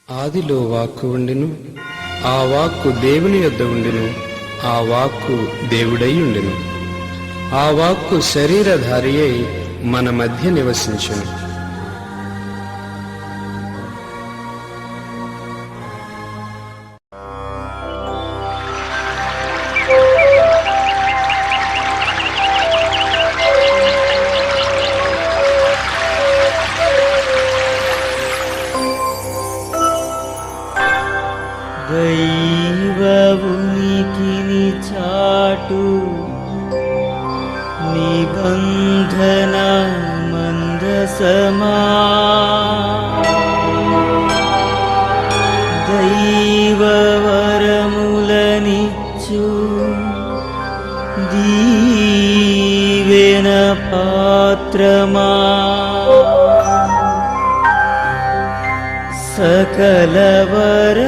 ఆదిలో వాక్కు ఉండెను, ఆ వాక్కు దేవుని యొద్ద ఉండెను, ఆ వాక్కు దేవుడై ఉండెను. ఆ వాక్కు శరీరధారి అయి మన మధ్య నివసించెను. దైవ ఉనికిని చాటు నిబంధన మందసమా, దైవ వరములనిచ్చు దీవెన పాత్రమా, సకల వర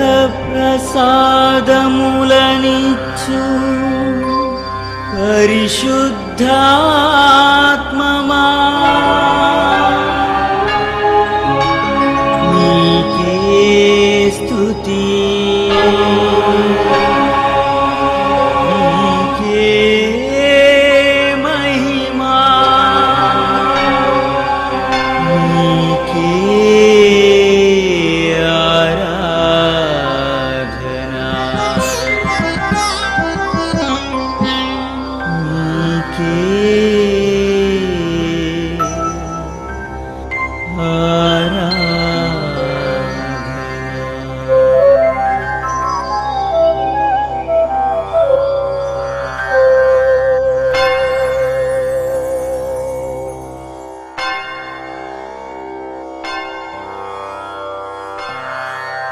ప్రసాదములనిచ్చు పరిశుద్ధాత్మమా, నీకే స్తుతి, నీకే మహిమా, నీకే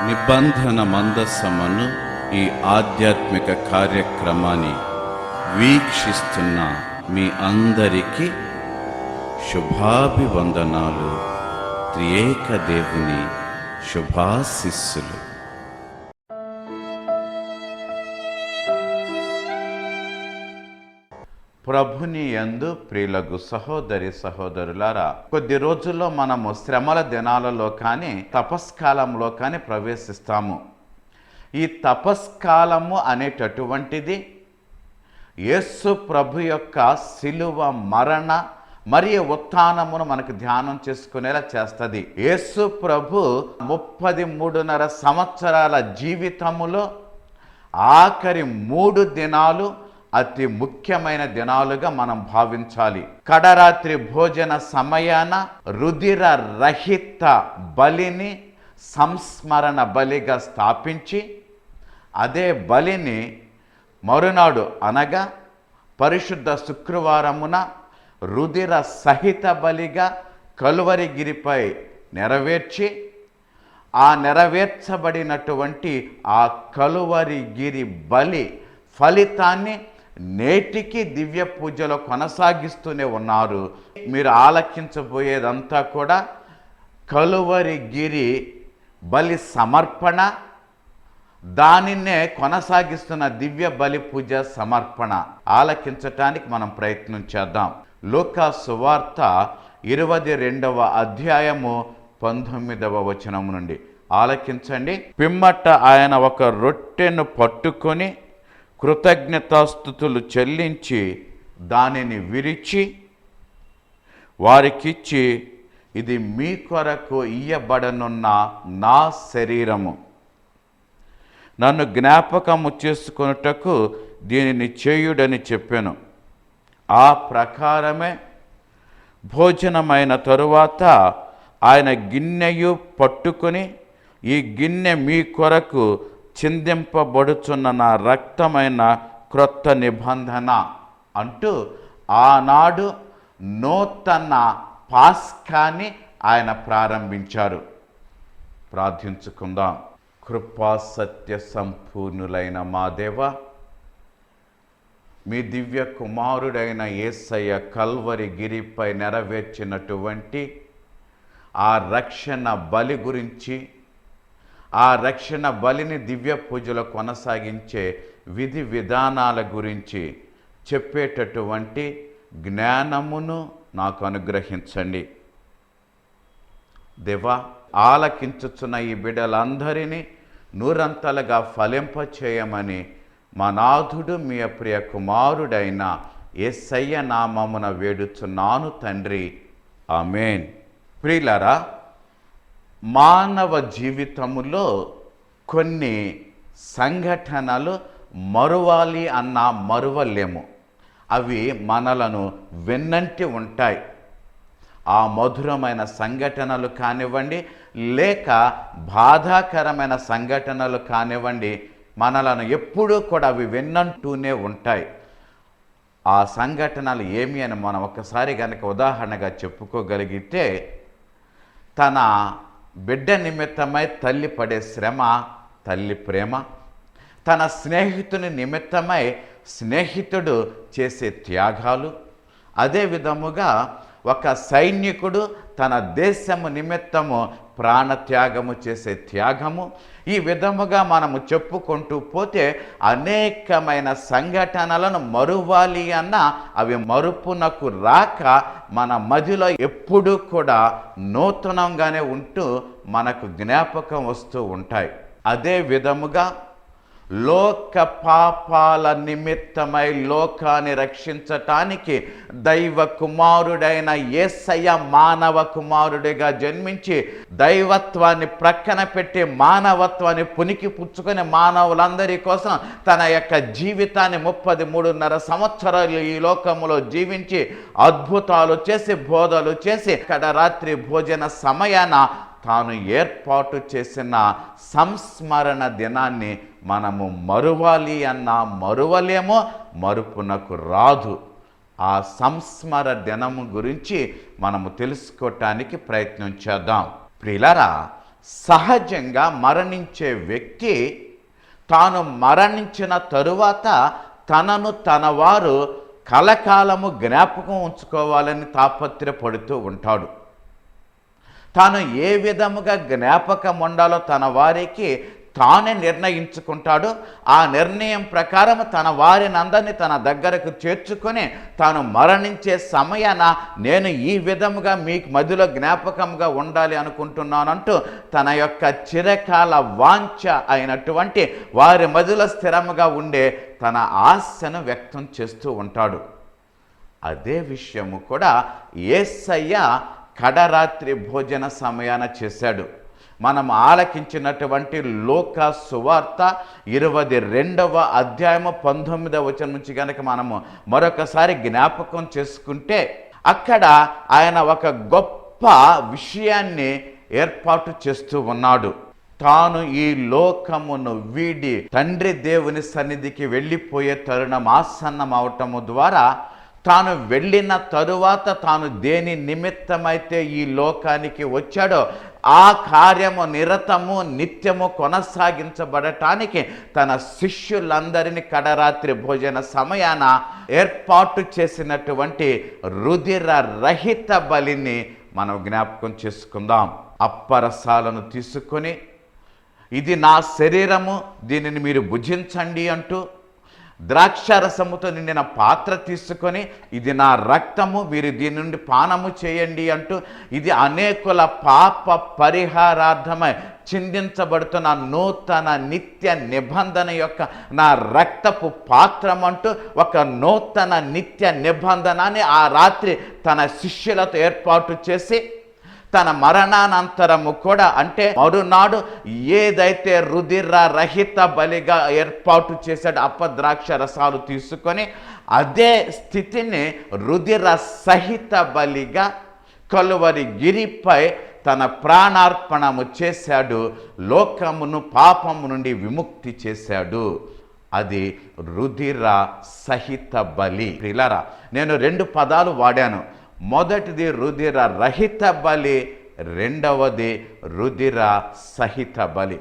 నిబంధన మందసమను ఈ ఆధ్యాత్మిక కార్యక్రమాన్ని వీక్షిస్తున్న మీ అందరికీ శుభాభివందనాలు. త్రియేక దేవుని శుభాశిస్సులు. ప్రభుని యందు ప్రియులకు సహోదరి సహోదరులారా, కొద్ది రోజుల్లో మనము శ్రమల దినాలలో కానీ తపస్కాలంలో కానీ ప్రవేశిస్తాము. ఈ తపస్కాలము అనేటటువంటిది యేసు ప్రభు యొక్క శిలువ మరణ మరియు ఉత్థానమును మనకు ధ్యానం చేసుకునేలా చేస్తుంది. యేసు ప్రభు 33.5 సంవత్సరాల జీవితములో ఆఖరి 3 దినాలు అతి ముఖ్యమైన దినాలుగా మనం భావించాలి. కడరాత్రి భోజన సమయాన రుధిర రహిత బలిని సంస్మరణ బలిగా స్థాపించి, అదే బలిని మరునాడు అనగా పరిశుద్ధ శుక్రవారమున రుధిర సహిత బలిగా కలువరిగిరిపై నెరవేర్చి, ఆ నెరవేర్చబడినటువంటి ఆ కలువరిగిరి బలి ఫలితాన్ని నేటికి దివ్య పూజలో కొనసాగిస్తూనే ఉన్నారు. మీరు ఆలకించబోయేదంతా కూడా కలువరిగిరి బలి సమర్పణ, దానినే కొనసాగిస్తున్న దివ్య బలి పూజ సమర్పణ ఆలకించటానికి మనం ప్రయత్నం చేద్దాం. లూకా సువార్త 22వ అధ్యాయము 19వ వచనం నుండి ఆలకించండి. పిమ్మట ఆయన ఒక రొట్టెను పట్టుకొని కృతజ్ఞతాస్తుతులు చెల్లించి దానిని విరిచి వారికిచ్చి, ఇది మీ కొరకు ఇయ్యబడనున్న నా శరీరము, నన్ను జ్ఞాపకము చేసుకొనుటకు దీనిని చేయుడని చెప్పాను. ఆ ప్రకారమే భోజనమైన తరువాత ఆయన గిన్నెయు పట్టుకొని, ఈ గిన్నె మీ కొరకు చిందింపబడుచున్న నా రక్తమైన క్రొత్త నిబంధన అంటూ ఆనాడు నూతన పాస్కాని ఆయన ప్రారంభించారు. ప్రార్థించుకుందాం. కృపా సత్య సంపూర్ణులైన మా దేవ, మీ దివ్య కుమారుడైన యేసయ్య కల్వరి గిరిపై నెరవేర్చినటువంటి ఆ రక్షణ బలి గురించి, ఆ రక్షణ బలిని దివ్య పూజలో కొనసాగించే విధి విధానాల గురించి చెప్పేటటువంటి జ్ఞానమును నాకు అనుగ్రహించండి. దేవా, ఆలకించుచున్న ఈ బిడ్డలందరినీ నూరంతలుగా ఫలింపచేయమని మా నాథుడు మీ ప్రియ కుమారుడైన యేసయ్య నామమున వేడుచున్నాను తండ్రి, ఆమేన్. ప్రియులారా, మానవ జీవితములో కొన్ని సంఘటనలు మరువాలి అన్నా మరువలేము. అవి మనలను వెన్నంటి ఉంటాయి. ఆ మధురమైన సంఘటనలు కానివ్వండి, లేక బాధాకరమైన సంఘటనలు కానివ్వండి, మనలను ఎప్పుడూ కూడా అవి వెన్నంటూనే ఉంటాయి. ఆ సంఘటనలు ఏమి అని మనం ఒకసారి కనుక ఉదాహరణగా చెప్పుకోగలిగితే, తన బిడ్డ నిమిత్తమై తల్లి పడే శ్రమ, తల్లి ప్రేమ, తన స్నేహితుని నిమిత్తమై స్నేహితుడు చేసే త్యాగాలు, అదే విధముగా ఒక సైనికుడు తన దేశము నిమిత్తము ప్రాణత్యాగము చేసే త్యాగము, ఈ విధముగా మనము చెప్పుకుంటూ పోతే అనేకమైన సంఘటనలను మరువాలి అన్న అవి మరుపునకు రాక మన మదిలో ఎప్పుడూ కూడా నూతనంగానే ఉంటూ మనకు జ్ఞాపకం వస్తూ ఉంటాయి. అదే విధముగా లోక పాపాల నిమిత్తమై లోకాన్ని రక్షించటానికి దైవ కుమారుడైన యేసయ్య మానవ కుమారుడిగా జన్మించి దైవత్వాన్ని ప్రక్కన పెట్టి మానవత్వాన్ని పునికి పుచ్చుకొని మానవులందరి కోసం తన యొక్క జీవితాన్ని 33.5 సంవత్సరాలు ఈ లోకములో జీవించి అద్భుతాలు చేసి బోధలు చేసి రాత్రి భోజన సమయాన తాను ఏర్పాటు చేసిన సంస్మరణ దినాన్ని మనము మరువాలి అన్నా మరువలేమో, మరుపునకు రాదు. ఆ సంస్మరణ దినము గురించి మనము తెలుసుకోవటానికి ప్రయత్నం చేద్దాం. ప్రియులారా, సహజంగా మరణించే వ్యక్తి తాను మరణించిన తరువాత తనను తన వారు కలకాలము జ్ఞాపకం ఉంచుకోవాలని తాపత్రపడుతూ ఉంటాడు. తాను ఏ విధముగా జ్ఞాపకం ఉండాలో తన వారికి తానే నిర్ణయించుకుంటాడు. ఆ నిర్ణయం ప్రకారం తన వారిని అందరినీ తన దగ్గరకు చేర్చుకొని తాను మరణించే సమయాన నేను ఈ విధముగా మీకు మధ్యలో జ్ఞాపకంగా ఉండాలి అనుకుంటున్నానంటూ తన యొక్క చిరకాల వాంఛ అయినటువంటి వారి మధ్యలో స్థిరముగా ఉండే తన ఆశను వ్యక్తం చేస్తూ ఉంటాడు. అదే విషయము కూడా యేసయ్య కడరాత్రి భోజన సమయాన చేశాడు. మనం ఆలకించినటువంటి లూకా సువార్త 22వ అధ్యాయము 19వ వచనం నుంచి కనుక మనము మరొకసారి జ్ఞాపకం చేసుకుంటే, అక్కడ ఆయన ఒక గొప్ప విషయాన్ని ఏర్పాటు చేస్తూ ఉన్నాడు. తాను ఈ లోకమును వీడి తండ్రి దేవుని సన్నిధికి వెళ్ళిపోయే తరుణం ఆసన్నం అవటము ద్వారా తాను వెళ్ళిన తరువాత తాను దేని నిమిత్తమైతే ఈ లోకానికి వచ్చాడో ఆ కార్యము నిరతము నిత్యము కొనసాగించబడటానికి తన శిష్యులందరినీ కడరాత్రి భోజన సమయాన ఏర్పాటు చేసినటువంటి రుధిర రహిత బలిని మనం జ్ఞాపకం చేసుకుందాం. అప్పరసాలను తీసుకొని ఇది నా శరీరము, దీనిని మీరు భుజించండి అంటూ ద్రాక్షారసముతో నిండిన పాత్ర తీసుకొని ఇది నా రక్తము, వీరు దీని నుండి పానము చేయండి అంటూ ఇది అనేకుల పాప పరిహారార్థమై చిందించబడుతున్న నూతన నిత్య నిబంధన యొక్క నా రక్తపు పాత్రం అంటూ ఒక నూతన నిత్య నిబంధనని ఆ రాత్రి తన శిష్యులతో ఏర్పాటు చేసి తన మరణానంతరము కూడా అంటే మరునాడు ఏదైతే రుధిర రహిత బలిగా ఏర్పాటు చేశాడో అపద్రాక్ష రసాలు తీసుకొని అదే స్థితిని రుధిర సహిత బలిగా కలువరి గిరిపై తన ప్రాణార్పణము చేశాడు. లోకమును పాపము నుండి విముక్తి చేశాడు. అది రుధిర సహిత బలి. ప్రియులారా, నేను 2 పదాలు వాడాను. మొదటిది రుధిర రహిత బలి, రెండవది రుధిర సహిత బలి.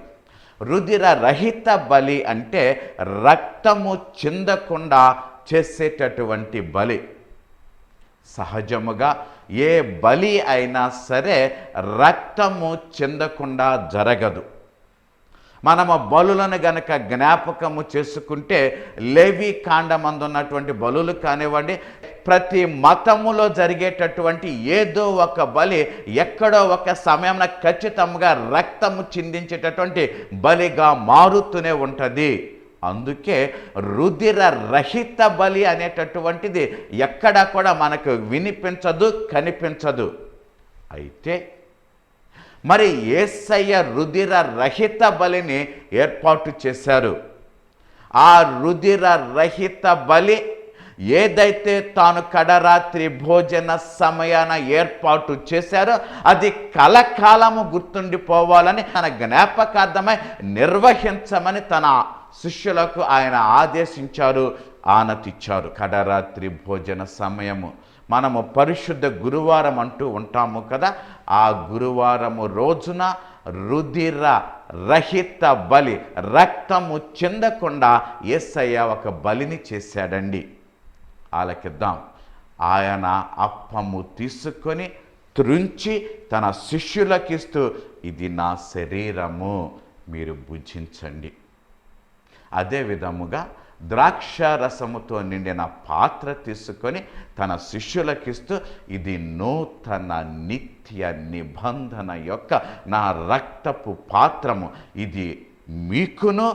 రుధిర రహిత బలి అంటే రక్తము చిందకుండా చేసేటటువంటి బలి. సహజముగా ఏ బలి అయినా సరే రక్తము చిందకుండా జరగదు. మనము బలులను గనక జ్ఞాపకము చేసుకుంటే లేవి కాండమందు ఉన్నటువంటి బలులు కానివ్వండి, ప్రతి మతములో జరిగేటటువంటి ఏదో ఒక బలి ఎక్కడో ఒక సమయంలో ఖచ్చితంగా రక్తము చిందించేటటువంటి బలిగా మారుతూనే ఉంటుంది. అందుకే రుధిర రహిత బలి అనేటటువంటిది ఎక్కడా కూడా మనకు వినిపించదు, కనిపించదు. అయితే మరి యేసయ్య రుధిర రహిత బలిని ఏర్పాటు చేశారు. ఆ రుధిర రహిత బలి ఏదైతే తాను కడరాత్రి భోజన సమయాన ఏర్పాటు చేశారో అది కలకాలము గుర్తుండిపోవాలని తన జ్ఞాపకార్థమై నిర్వహించమని తన శిష్యులకు ఆయన ఆదేశించారు, ఆనతిచ్చారు. కడరాత్రి భోజన సమయము మనము పరిశుద్ధ గురువారం అంటూ ఉంటాము కదా. ఆ గురువారము రోజున రుధిర రహిత బలి, రక్తము చెందకుండా యేసయ్య ఒక బలిని చేశాడండి. ఆలకిద్దాం. ఆయన అప్పము తీసుకొని త్రుంచి తన శిష్యులకిస్తూ, ఇది నా శరీరము, మీరు భుజించండి. అదే విధముగా ద్రాక్ష రసముతో నిండిన పాత్ర తీసుకొని తన శిష్యులకిస్తూ, ఇది నూతన నిత్య నిబంధన యొక్క నా రక్తపు పాత్రము, ఇది మీకును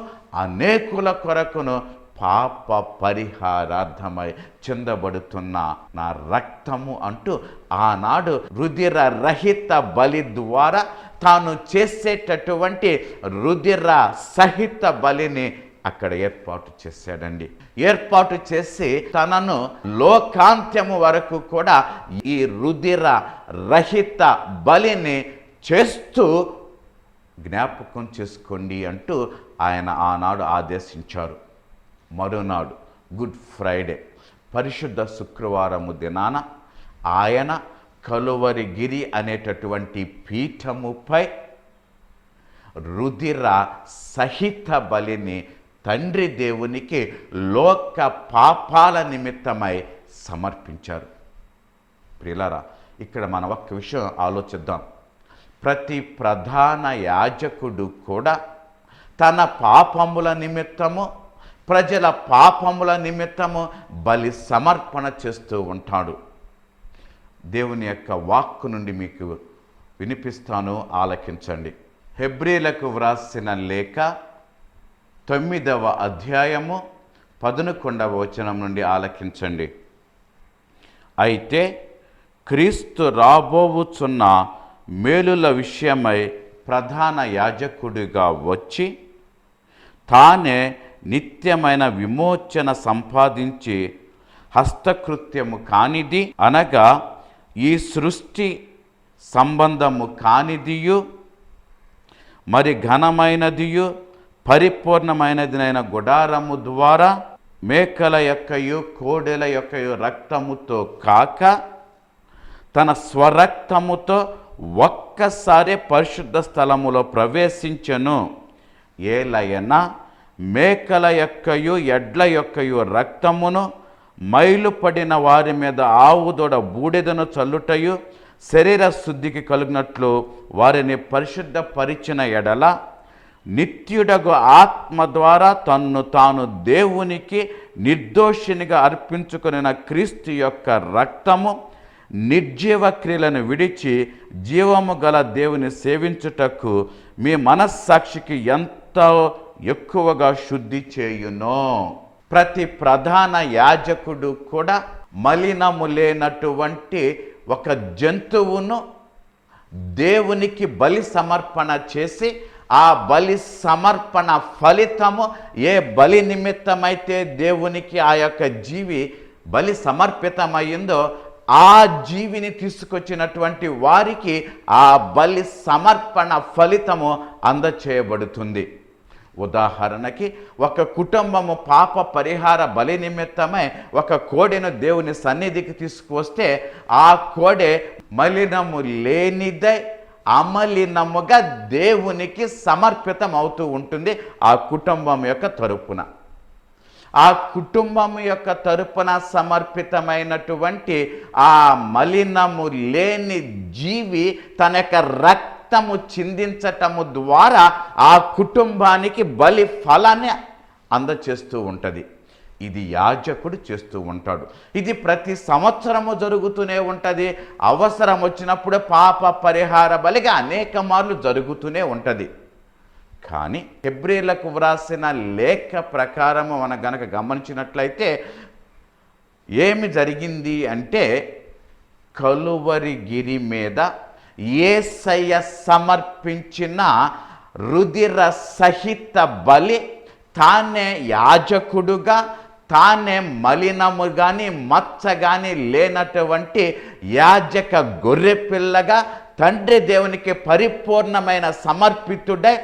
అనేకుల కొరకును పాప పరిహారార్థమై చెందబడుతున్న నా రక్తము అంటూ ఆనాడు రుధిర రహిత బలి ద్వారా తాను చేసేటటువంటి రుధిర సహిత బలిని అక్కడ ఏర్పాటు చేశాడండి. ఏర్పాటు చేసి తనను లోకాంత్యము వరకు కూడా ఈ రుధిర రహిత బలిని చేస్తూ జ్ఞాపకం చేసుకోండి అంటూ ఆయన ఆనాడు ఆదేశించారు. మరునాడు గుడ్ ఫ్రైడే, పరిశుద్ధ శుక్రవారము దినాన ఆయన కలువరి గిరి అనేటటువంటి పీఠముపై రుధిర సహిత బలిని తండ్రి దేవునికి లోక పాపాల నిమిత్తమై సమర్పించారు. ప్రియులారా, ఇక్కడ మనం ఒక్క విషయం ఆలోచిద్దాం. ప్రతి ప్రధాన యాజకుడు కూడా తన పాపముల నిమిత్తము, ప్రజల పాపముల నిమిత్తము బలి సమర్పణ చేస్తూ ఉంటాడు. దేవుని యొక్క వాక్కు నుండి మీకు వినిపిస్తాను, ఆలకించండి. హెబ్రీలకు వ్రాసిన లేఖ 9వ అధ్యాయము 11వ వచనం నుండి ఆలకించండి. అయితే క్రీస్తు రాబోవుచున్న మేలుల విషయమై ప్రధాన యాజకుడిగా వచ్చి తానే నిత్యమైన విమోచన సంపాదించి హస్తకృత్యము కానిది అనగా ఈ సృష్టి సంబంధము కానిదియు మరి ఘనమైనదియు పరిపూర్ణమైనదినైన గుడారము ద్వారా మేకల యొక్కయు కోడెల యొక్కయు రక్తముతో కాక తన స్వరక్తముతో ఒక్కసారి పరిశుద్ధ స్థలములో ప్రవేశించెను. ఏలయన మేకల యొక్కయు ఎడ్ల యొక్కయు రక్తమును మైలుపడిన వారి మీద ఆవుదొడ బూడిదను చల్లుటయు శరీర శుద్ధికి కలుగునట్లు వారిని పరిశుద్ధపరిచిన ఎడల నిత్యుడగు ఆత్మ ద్వారా తన్ను తాను దేవునికి నిర్దోషినిగా అర్పించుకున్న క్రీస్తు యొక్క రక్తము నిర్జీవ క్రియలను విడిచి జీవము గల దేవుని సేవించుటకు మీ మనస్సాక్షికి ఎంతో ఎక్కువగా శుద్ధి చేయును. ప్రతి ప్రధాన యాజకుడు కూడా మలినము లేనటువంటి ఒక జంతువును దేవునికి బలి సమర్పణ చేసి ఆ బలి సమర్పణ ఫలితము ఏ బలి నిమిత్తమైతే దేవునికి ఆ యొక్క జీవి బలి సమర్పితమైందో ఆ జీవిని తీసుకొచ్చినటువంటి వారికి ఆ బలి సమర్పణ ఫలితము అందచేయబడుతుంది. ఉదాహరణకి ఒక కుటుంబము పాప పరిహార బలి నిమిత్తమై ఒక కోడెను దేవుని సన్నిధికి తీసుకువస్తే ఆ కోడె మలినము లేనిదై అమలినముగా దేవునికి సమర్పితం అవుతూ ఉంటుంది ఆ కుటుంబం యొక్క తరపున. ఆ కుటుంబం యొక్క తరపున సమర్పితమైనటువంటి ఆ మలినము లేని జీవి తన యొక్క రక్త రక్తము చిందించటము ద్వారా ఆ కుటుంబానికి బలి ఫలాన్ని అందచేస్తూ ఉంటుంది. ఇది యాజకుడు చేస్తూ ఉంటాడు. ఇది ప్రతి సంవత్సరము జరుగుతూనే ఉంటుంది. అవసరం వచ్చినప్పుడు పాప పరిహార బలిగా అనేక మార్లు జరుగుతూనే ఉంటుంది. కానీ హెబ్రీలకు వ్రాసిన లేఖ ప్రకారము మనం గనక గమనించినట్లయితే ఏమి జరిగింది అంటే, కలువరి గిరి మీద యేసయ్య సమర్పించిన రుధిర సహిత బలి తానే యాజకుడుగా, తానే మలినము కానీ మచ్చ కానీ లేనటువంటి యాజక గొర్రె పిల్లగా తండ్రి దేవునికి పరిపూర్ణమైన సమర్పితుడై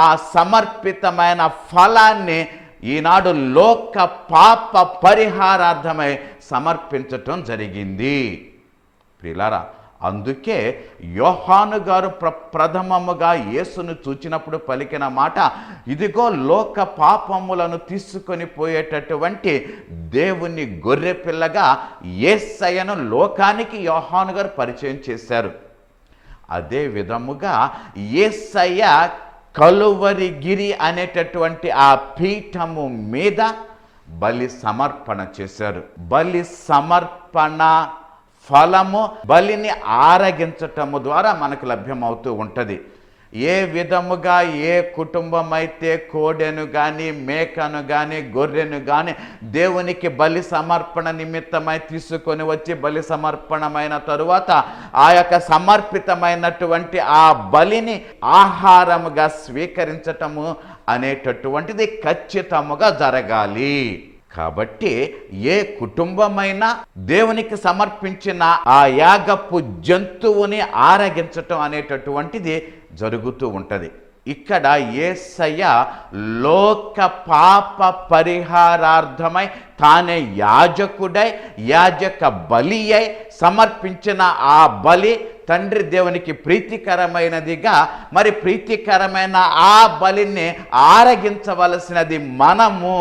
ఆ సమర్పితమైన ఫలాన్ని ఈనాడు లోక పాప పరిహారార్థమై సమర్పించటం జరిగింది. ప్రియులారా, అందుకే యోహాను గారు ప్రథమముగా యేసును చూచినప్పుడు పలికిన మాట, ఇదిగో లోక పాపములను తీసుకొని పోయేటటువంటి దేవుని గొర్రె పిల్లగా యేసయ్యను లోకానికి యోహాను గారు పరిచయం చేశారు. అదే విధముగా యేసయ్య కలువరి గిరి అనేటటువంటి ఆ పీఠము మీద బలి సమర్పణ చేశారు. బలి సమర్పణ ఫలము బలిని ఆరగించటము ద్వారా మనకు లభ్యమవుతూ ఉంటుంది. ఏ విధముగా ఏ కుటుంబం అయితే కోడెను కానీ మేకను కానీ గొర్రెను కానీ దేవునికి బలి సమర్పణ నిమిత్తమై తీసుకొని వచ్చి బలి సమర్పణమైన తరువాత ఆ యొక్క సమర్పితమైనటువంటి ఆ బలిని ఆహారముగా స్వీకరించటము అనేటటువంటిది ఖచ్చితముగా జరగాలి. కాబట్టి ఏ కుటుంబమైనా దేవునికి సమర్పించిన ఆ యాగపు జంతువుని ఆరగించటం అనేటటువంటిది జరుగుతూ ఉంటుంది. ఇక్కడ యేసయ్య లోక పాప పరిహారార్థమై తానే యాజకుడై యాజక బలి అయి సమర్పించిన ఆ బలి తండ్రి దేవునికి ప్రీతికరమైనదిగా, మరి ప్రీతికరమైన ఆ బలిని ఆరగించవలసినది మనము.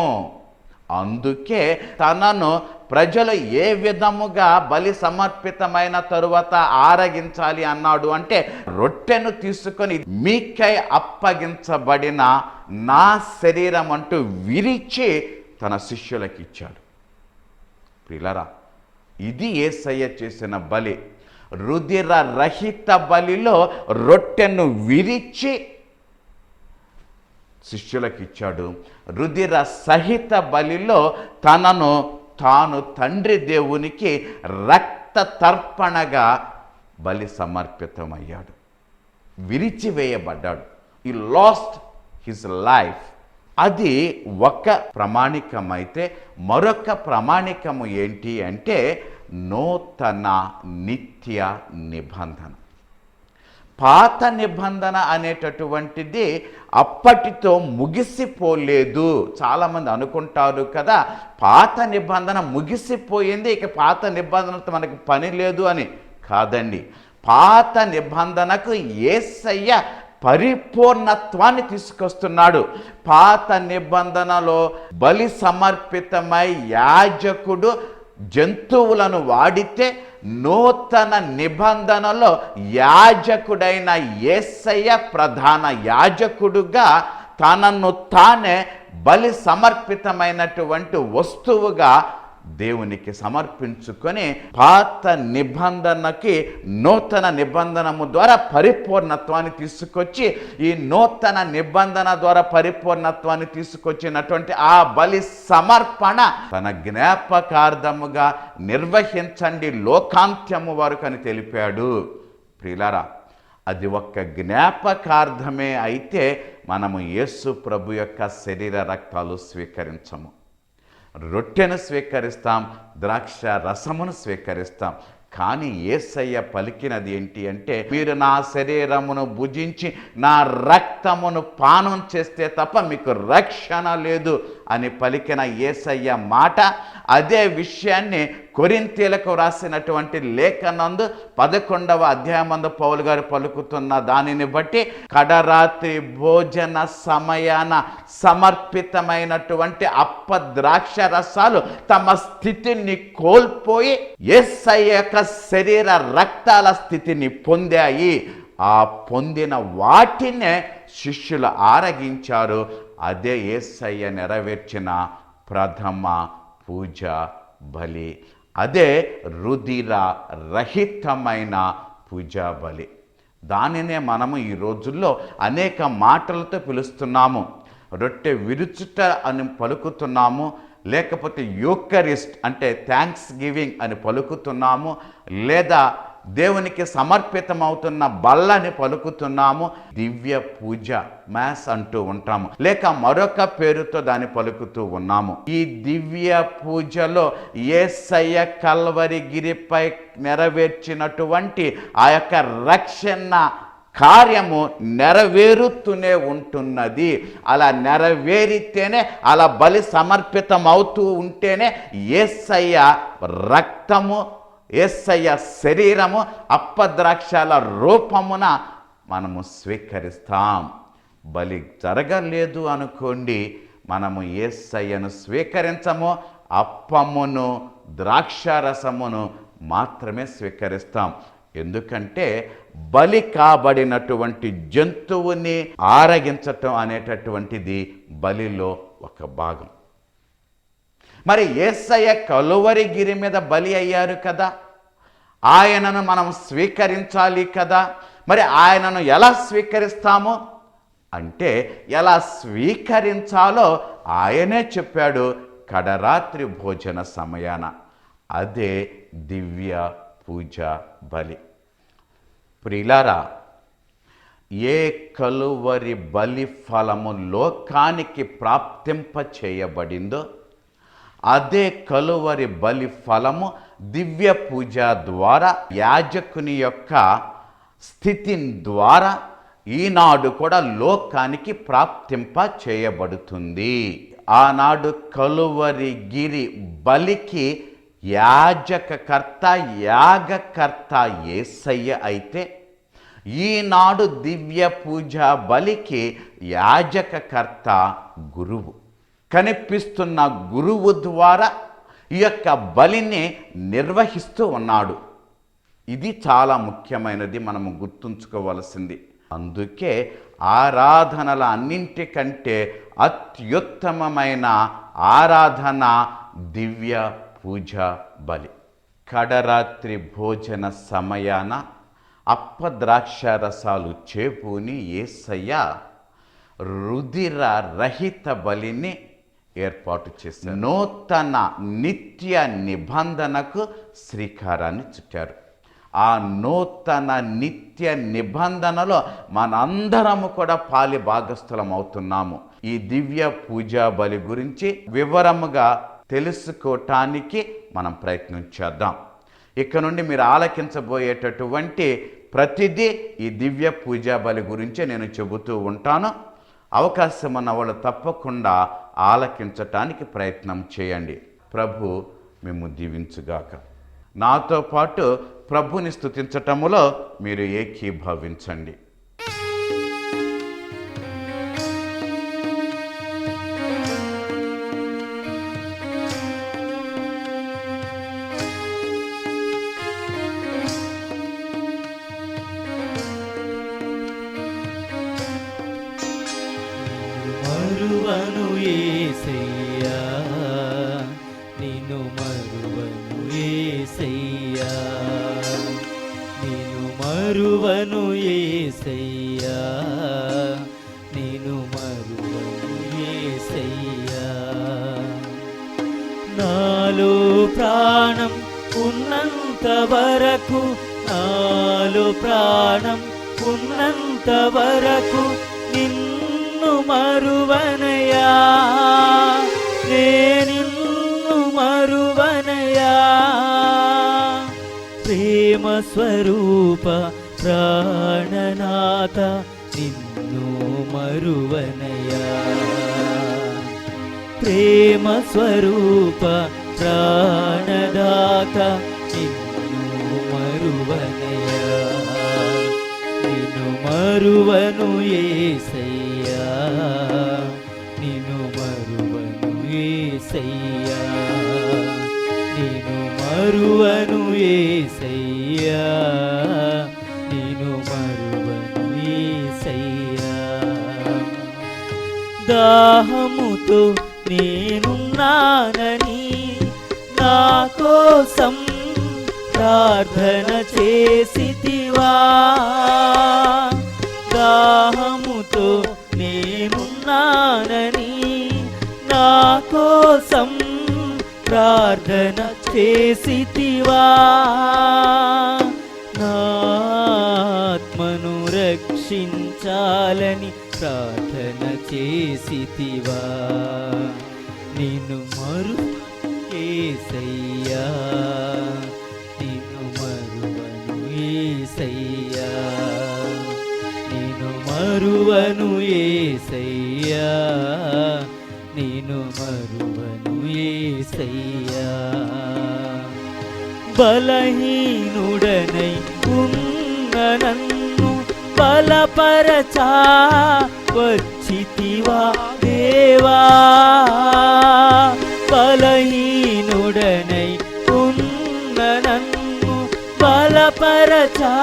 అందుకే తనను ప్రజలు ఏ విధముగా బలి సమర్పితమైన తరువాత ఆరగించాలి అన్నాడు అంటే, రొట్టెను తీసుకొని మీకై అప్పగించబడిన నా శరీరం అంటూ విరిచి తన శిష్యులకు ఇచ్చాడు. ప్రియులారా, ఇది యేసయ్య చేసిన బలి. రుధిర రహిత బలిలో రొట్టెను విరిచి శిష్యులకు ఇచ్చాడు. రుధిర సహిత బలిలో తనను తాను తండ్రి దేవునికి రక్త తర్పణగా బలి సమర్పితమయ్యాడు, విరిచివేయబడ్డాడు. ఈ లాస్ట్ హిస్ లైఫ్. అది ఒక ప్రమాణికమైతే మరొక ప్రమాణికము ఏంటి అంటే నూతన నిత్య నిబంధన. పాత నిబంధన అనేటటువంటిది అప్పటితో ముగిసిపోలేదు. చాలామంది అనుకుంటారు కదా, పాత నిబంధన ముగిసిపోయింది, ఇక పాత నిబంధనతో మనకి పని లేదు అని. కాదండి, పాత నిబంధనకు యేసయ్య పరిపూర్ణత్వాన్ని తీసుకొస్తున్నాడు. పాత నిబంధనలో బలి సమర్పితమై యాజకుడు జంతువులను వాడితే, నూతన నిబంధనలో యాజకుడైన యేసయ్య ప్రధాన యాజకుడుగా తనను తానే బలి సమర్పితమైనటువంటి వస్తువుగా దేవునికి సమర్పించుకొని పాత నిబంధనకి నూతన నిబంధనము ద్వారా పరిపూర్ణత్వాన్ని తీసుకొచ్చి, ఈ నూతన నిబంధన ద్వారా పరిపూర్ణత్వాన్ని తీసుకొచ్చినటువంటి ఆ బలి సమర్పణ తన జ్ఞాపకార్థముగా నిర్వహించండి లోకాంత్యము వరకు అని తెలిపాడు. ప్రియులారా, అది ఒక్క జ్ఞాపకార్థమే అయితే మనము యేసు ప్రభు యొక్క శరీర రక్తాలు స్వీకరించము. రొట్టెను స్వీకరిస్తాం, ద్రాక్ష రసమును స్వీకరిస్తాం. కానీ యేసయ్య పలికినది ఏంటి అంటే, మీరు నా శరీరమును భుజించి నా రక్తమును పానం చేస్తే తప్ప మీకు రక్షణ లేదు అని పలికిన యేసయ్య మాట. అదే విషయాన్ని కొరింథీయులకు రాసినటువంటి లేఖనందు 11వ అధ్యాయమందు పౌలు గారు పలుకుతున్న దానిని బట్టి, కడరాత్రి భోజన సమయాన సమర్పితమైనటువంటి అప్ప ద్రాక్ష రసాలు తమ స్థితిని కోల్పోయి యేసయ్య యొక్క శరీర రక్తాల స్థితిని పొందాయి. ఆ పొందిన వాటినే శిష్యులు ఆరగించారు. అదే యేసయ్య నెరవేర్చిన ప్రథమ పూజ బలి. అదే రుధిర రహితమైన పూజా బలి. దానినే మనము ఈ రోజుల్లో అనేక మాటలతో పిలుస్తున్నాము. రొట్టె విరుచుట అని పలుకుతున్నాము, లేకపోతే యూకరిస్ట్ అంటే థ్యాంక్స్ గివింగ్ అని పలుకుతున్నాము, లేదా దేవునికి సమర్పితమవుతున్న బల్లని పలుకుతున్నాము, దివ్య పూజ మ్యాస్ అంటూ ఉంటాము, లేక మరొక పేరుతో దాన్ని పలుకుతూ ఉన్నాము. ఈ దివ్య పూజలో యేసయ్య కల్వరి గిరిపై నెరవేర్చినటువంటి ఆ యొక్క రక్షణ కార్యము నెరవేరుతూనే ఉంటున్నది. అలా నెరవేరితేనే, అలా బలి సమర్పితం అవుతూ ఉంటేనే యేసయ్య రక్తము, యేసయ్య శరీరము అప్పద్రాక్షాల రూపమున మనము స్వీకరిస్తాం. బలి జరగలేదు అనుకోండి, మనము యేసయ్యను స్వీకరించము, అప్పమును ద్రాక్షారసమును మాత్రమే స్వీకరిస్తాం. ఎందుకంటే బలి కాబడినటువంటి జంతువుని ఆరగించటం అనేటటువంటిది బలిలో ఒక భాగం. మరి యేసయ్య కలువరి గిరి మీద బలి అయ్యారు కదా, ఆయనను మనం స్వీకరించాలి కదా. మరి ఆయనను ఎలా స్వీకరిస్తాము అంటే, ఎలా స్వీకరించాలో ఆయనే చెప్పాడు కడరాత్రి భోజన సమయాన. అదే దివ్య పూజ బలి. ప్రియులారా, ఏ కలువరి బలి ఫలము లోకానికి ప్రాప్తింప చేయబడిందో, అదే కలువరి బలి ఫలము దివ్య పూజ ద్వారా, యాజకుని యొక్క స్థితి ద్వారా ఈనాడు కూడా లోకానికి ప్రాప్తింప చేయబడుతుంది. ఆనాడు కలువరి గిరి బలికి యాజకకర్త, యాగకర్త యేసయ్య అయితే, ఈనాడు దివ్య పూజ బలికి యాజకకర్త గురువు. కనిపిస్తున్న గురువు ద్వారా ఈ యొక్క బలిని నిర్వహిస్తూ ఉన్నాడు. ఇది చాలా ముఖ్యమైనది, మనము గుర్తుంచుకోవలసింది. అందుకే ఆరాధనల అన్నింటికంటే అత్యుత్తమమైన ఆరాధన దివ్య పూజ బలి. కడరాత్రి భోజన సమయాన అప్పద్రాక్షారసాలు చేపూని యేసయ్య రుధిర రహిత బలిని ఏర్పాటు చేశారు. నూతన నిత్య నిబంధనకు శ్రీకారాన్ని చుట్టారు. ఆ నూతన నిత్య నిబంధనలో మనందరము కూడా పాలి భాగస్థులం అవుతున్నాము. ఈ దివ్య పూజా బలి గురించి వివరముగా తెలుసుకోవటానికి మనం ప్రయత్నం చేద్దాం. ఇక నుండి మీరు ఆలకించబోయేటటువంటి ప్రతిదీ ఈ దివ్య పూజా బలి గురించి నేను చెబుతూ ఉంటాను. అవకాశం ఉన్న వాళ్ళు తప్పకుండా ఆలకించటానికి ప్రయత్నం చేయండి. ప్రభు మేము దీవించుగాక. నాతో పాటు ప్రభుని స్తుతించటములో మీరు ఏకీభవించండి. మరువను యేసయ్యా, నిన్ను మరువను యేసయ్యా, నిన్ను మరువను యేసయ్యా, నిన్ను మరువను యేసయ్యా. నాలో ప్రాణం ఉన్నంత వరకు, నాలో ప్రాణం ఉన్నంత వరకు నిన్ను మరువనయా, నిన్ను మరువనయా. ప్రేమ స్వరూప ప్రాణనాథ నిన్ను మరువనయా, ప్రేమ స్వరూప ప్రాణదాత నిన్ను మరువనయా. నిన్ను మరువను యేసయ్యా, నిన్ను మరువను యేసయ్యా, నిన్ను మరువను యేసయ్యా, నిన్ను మరువను దాహముతో నేనున్నానని నా కోసం ప్రార్థన చేసితివా. దాహముతో నేనున్నానని నా కోసం ప్రార్థన చేసితివా. నా ఆత్మను రక్షించాలని ప్రార్థన చేసితివా. నిన్ను యేసయ్యా, నిన్ను మరువను యేసయ్యా, నిన్ను మరువను యేసయ్యా, నిన్ను మరువను యేసయ్యా. బలహీనుడనై ఉన్న నన్ను బలపరచా వచ్చితివా దేవా. బలహీనుడనై ఉన్న నన్ను బలపరచా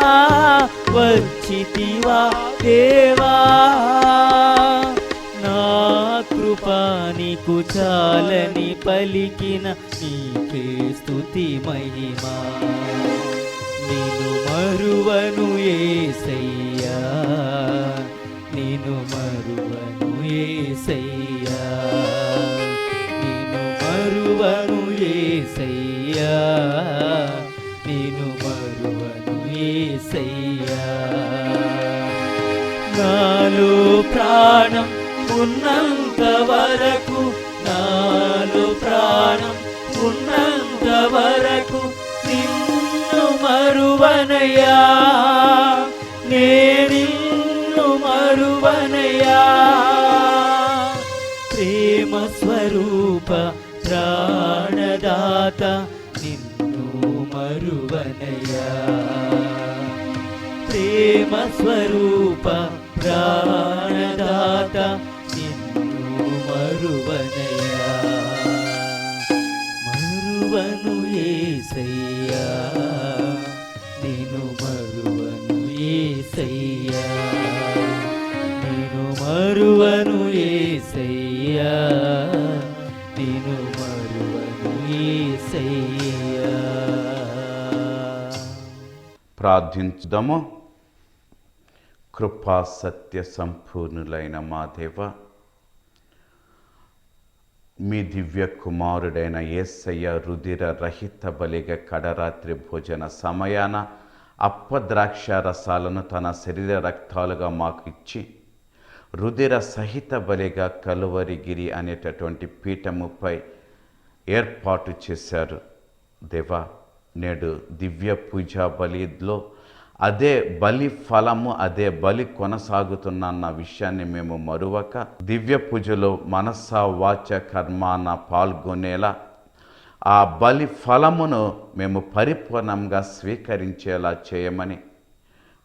వచ్చితివా దేవా. నా కృపా నీకు చాలని పలికిన నీకే స్తుతి మహిమా. నిన్ను మరువను యేసయ్యా, నిన్ను మరువను యేసయ్యా, నిన్ను మరువను యేసయ్యా, నిన్ను మరువను యేసయ్యా. నాలో ప్రాణం ఉన్నంత వరకు, నాలో ప్రాణం ఉన్నంత వరకు నిన్ను మరువనయ్యా, నిన్ను మరువనయ్యా. ప్రేమ స్వరూప ప్రాణదాత నిన్ను మరువనయ్యా. ప్రేమ స్వరూప ప్రాణదాత నిన్ను మరువనయ్యా. మరువను యేసయ్యా, నిన్ను మరువను యేసయ్యా, నిన్ను మరువను యేసయ్యా, నిన్ను మరువను యేసయ్యా. ప్రార్థించుదాము. కృపా సత్య సంపూర్ణులైన మా దేవ, మీ దివ్య కుమారుడైన యేసయ్య రుధిర రహిత బలిగా కడరాత్రి భోజన సమయాన అప్పద్రాక్ష రసాలను తన శరీర రక్తాలుగా మాకు ఇచ్చి రుధిర సహిత బలిగా కలువరిగిరి అనేటటువంటి పీఠముపై ఏర్పాటు చేశారు. దేవా, నేడు దివ్య పూజా బలిలో అదే బలి ఫలము, అదే బలి కొనసాగుతున్న విషయాన్ని మేము మరువక దివ్య పూజలో మనస వాచ కర్మాన పాల్గొనేలా ఆ బలి ఫలమును మేము పరిపూర్ణంగా స్వీకరించేలా చేయమని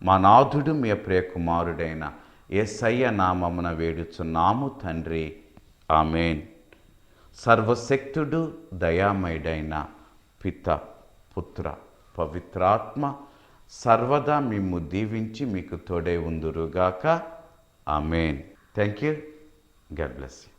మా నాథుడు మీ ప్రియ కుమారుడైన యేసయ్య నామమున వేడుచున్నాము తండ్రి. ఆమేన్. సర్వశక్తుడు దయామయుడైన పిత, పుత్ర, పవిత్రాత్మ సర్వదా మిమ్ము దీవించి మీకు తోడై ఉందురుగాక. Amen. Thank you. God bless you.